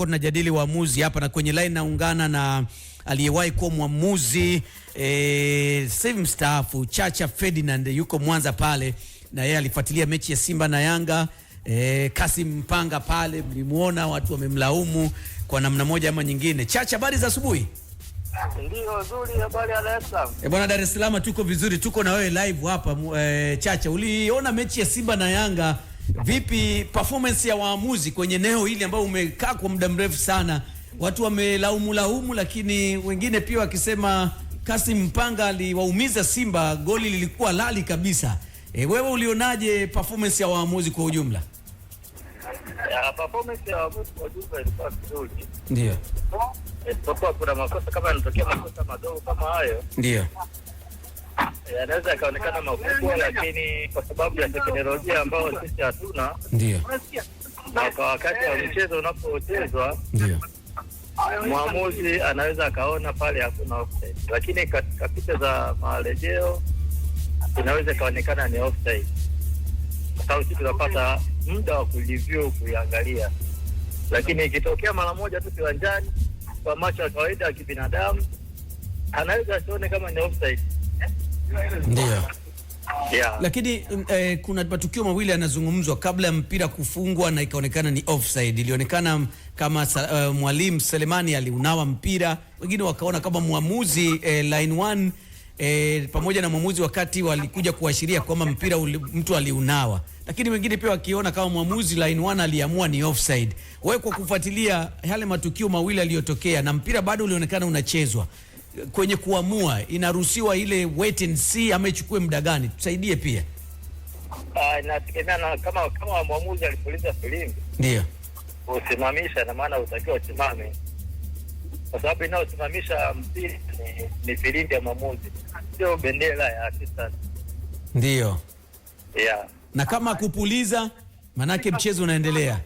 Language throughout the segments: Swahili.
Tunajadili waamuzi hapa na kwenye line naungana na aliyewahi kuwa mwamuzi sasa mstaafu Chacha Ferdinand, yuko Mwanza pale, na yeye alifuatilia mechi ya Simba na Yanga. Kasim Mpanga pale, mlimuona watu wamemlaumu kwa namna moja ama nyingine. Chacha, habari za asubuhi? Ndio, nzuri. Habari ya Dar es Salaam? Bwana, Dar es Salaam tuko vizuri, tuko na wewe live hapa. Chacha, uliona mechi ya Simba na Yanga, vipi performance ya waamuzi kwenye eneo hili ambao umekaa kwa muda mrefu sana? Watu wamelaumu, lakini wengine pia wakisema Kasim Mpanga aliwaumiza Simba, goli lilikuwa lali kabisa. Wewe ulionaje performance ya waamuzi kwa ujumla? Performance ya waamuzi kwa ujumla ilikuwa nzuri. Ndio. Isipokuwa kuna makosa, kama yanatokea makosa madogo kama hayo, ndio yanaweza kaonekana makubwa, lakini kwa sababu ya teknolojia ambayo sisi hatuna, ndio, na kwa wakati wa mchezo unapochezwa, ndio mwamuzi anaweza akaona pale hakuna offside, lakini katika picha za marejeo inaweza kaonekana ni offside, kwa sababu sisi tunapata muda wa kureview, kuiangalia. Lakini ikitokea mara moja tu kiwanjani, kwa macho ya kawaida ya kibinadamu, anaweza asione kama ni offside. Ndio. Yeah. Lakini kuna matukio mawili yanazungumzwa kabla ya mpira kufungwa na ikaonekana ni offside. Ilionekana kama Mwalimu Selemani aliunawa mpira, wengine wakaona kama muamuzi line 1 pamoja na muamuzi wakati walikuja kuashiria kwamba mpira mtu aliunawa, lakini wengine pia wakiona kama muamuzi line 1 aliamua ni offside. Wewe kwa kufuatilia yale matukio mawili yaliyotokea na mpira bado ulionekana unachezwa, kwenye kuamua inaruhusiwa ile wait and see ama ichukue muda gani? Tusaidie pia. Inategemea kama mwamuzi alipuliza filimbi, ndio usimamisha, na maana utakiwa usimame, kwa sababu inayosimamisha mpira ni filimbi ya mwamuzi, sio bendera ya assistant. Ndio. Yeah. Na kama kupuliza, manake mchezo unaendelea.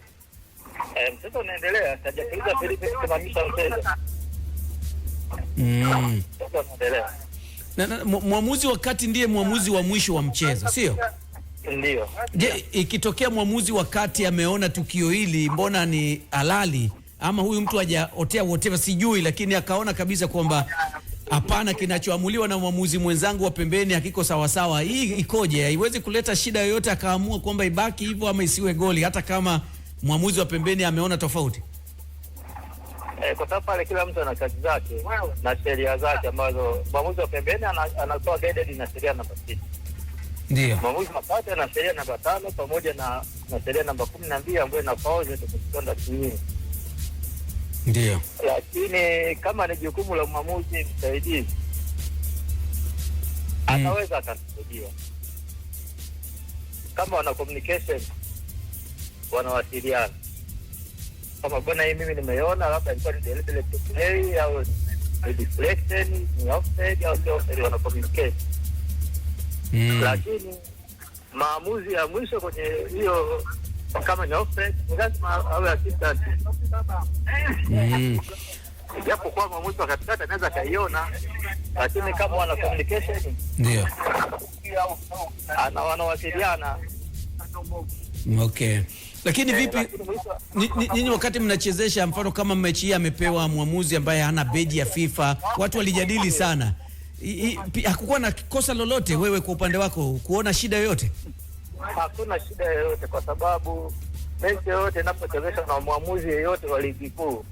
Mchezo unaendelea, hajapuliza filimbi kusimamisha mchezo. Na mwamuzi wakati ndiye mwamuzi wa mwisho wa mchezo, sio? Ndio. Je, ikitokea mwamuzi wakati ameona tukio hili mbona ni halali, ama huyu mtu hajaotea whatever sijui, lakini akaona kabisa kwamba hapana, kinachoamuliwa na mwamuzi mwenzangu wa pembeni hakiko sawa sawa, hii ikoje? Haiwezi kuleta shida yoyote akaamua kwamba ibaki hivyo ama isiwe goli hata kama mwamuzi wa pembeni ameona tofauti? Kwa sababu pale kila mtu ana kazi zake na sheria zake, ambazo mwamuzi wa pembeni anatoa guidance na sheria namba 6. Ndio. Mwamuzi mkate na sheria namba 5 pamoja na sheria namba 12 ambayo ina pause tukikwenda chini. Ndio. Lakini kama ni jukumu la mwamuzi msaidizi, anaweza akasaidia. Kama wana communication, wanawasiliana, kama bwana, hii mimi nimeona labda ilikuwa ni deliberate play au ni deflection, ni offside au sio offside, wana communicate. Lakini maamuzi ya mwisho kwenye hiyo, kama ni offside, lazima awe assistant. Japo kwa mwamuzi wa katikati anaweza kaiona, lakini kama wana communication, ndio wanawasiliana. Okay. Lakini vipi nyinyi wakati mnachezesha, mfano kama mechi hii amepewa mwamuzi ambaye hana beji ya FIFA, watu walijadili sana, hakukuwa na kosa lolote? Wewe kwa upande wako kuona shida yoyote? Hakuna shida yoyote, kwa sababu mechi yoyote inapochezeshwa na mwamuzi yeyote wa ligi kuu,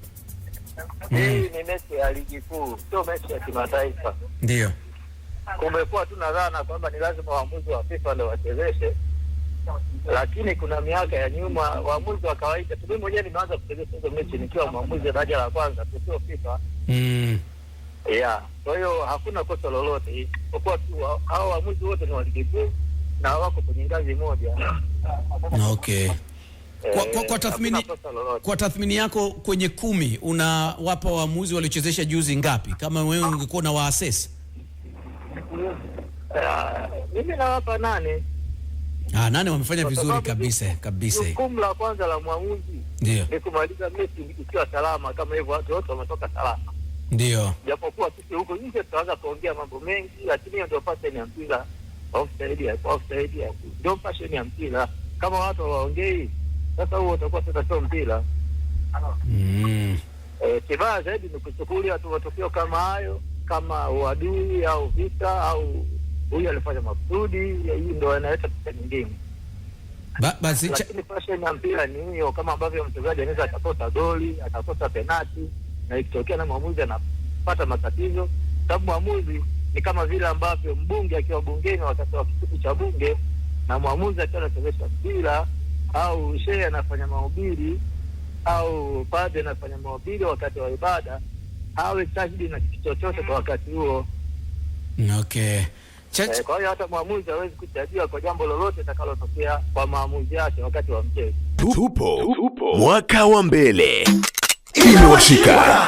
hii ni mechi ya ligi kuu, sio mechi ya kimataifa. Ndio. Kumekuwa tu na dhana kwamba ni lazima waamuzi wa FIFA ndio wachezeshe, lakini kuna miaka ya nyuma waamuzi wa kawaida, mimi mwenyewe nimeanza kuchezesha hizo mechi nikiwa mwamuzi daraja la kwanza, sio FIFA. Yeah, kwa hiyo hakuna kosa lolote, kwa kuwa tu hao waamuzi wote ni wa ligi kuu na wako kwenye ngazi moja. Okay. Kwa tathmini yako kwenye 10 unawapa waamuzi waliochezesha juzi ngapi, kama wewe ungekuwa na waassess? Mimi nawapa 8. 8 wamefanya vizuri kabisa. Jukumu la kwanza la mwamuzi ni kumaliza mechi ikiwa salama, kama hivyo watu wote wametoka salama. Ndio. Japokuwa sisi huko nje tutaanza kuongea mambo mengi, lakini hiyo ndio passion ya mpira. Offside ndio passion ya mpira. Kama watu waongei, sasa huo utakuwa sasa sio mpira. Kibaya zaidi ni kuchukulia tu matukio kama hayo kama uadui au vita au huyu alifanya makusudi. Hii ndio inaleta picha nyingine. Lakini passion ya mpira ni hiyo, kama ambavyo mchezaji anaweza akakosa goli, akakosa penalti, na ikitokea na mwamuzi anapata matatizo. Sababu mwamuzi ni kama vile ambavyo mbunge akiwa bungeni wakati wa kipindi cha bunge, na mwamuzi akiwa anachezesha mpira, au shehe anafanya mahubiri, au padre anafanya mahubiri wakati wa ibada, hawe tajidi na kitu chochote kwa wakati huo. Okay. Kwa hiyo hata mwamuzi hawezi kutajia kwa jambo lolote litakalotokea kwa maamuzi yake wakati wa mchezo. Tupo mwaka wa mbele. Imewashika.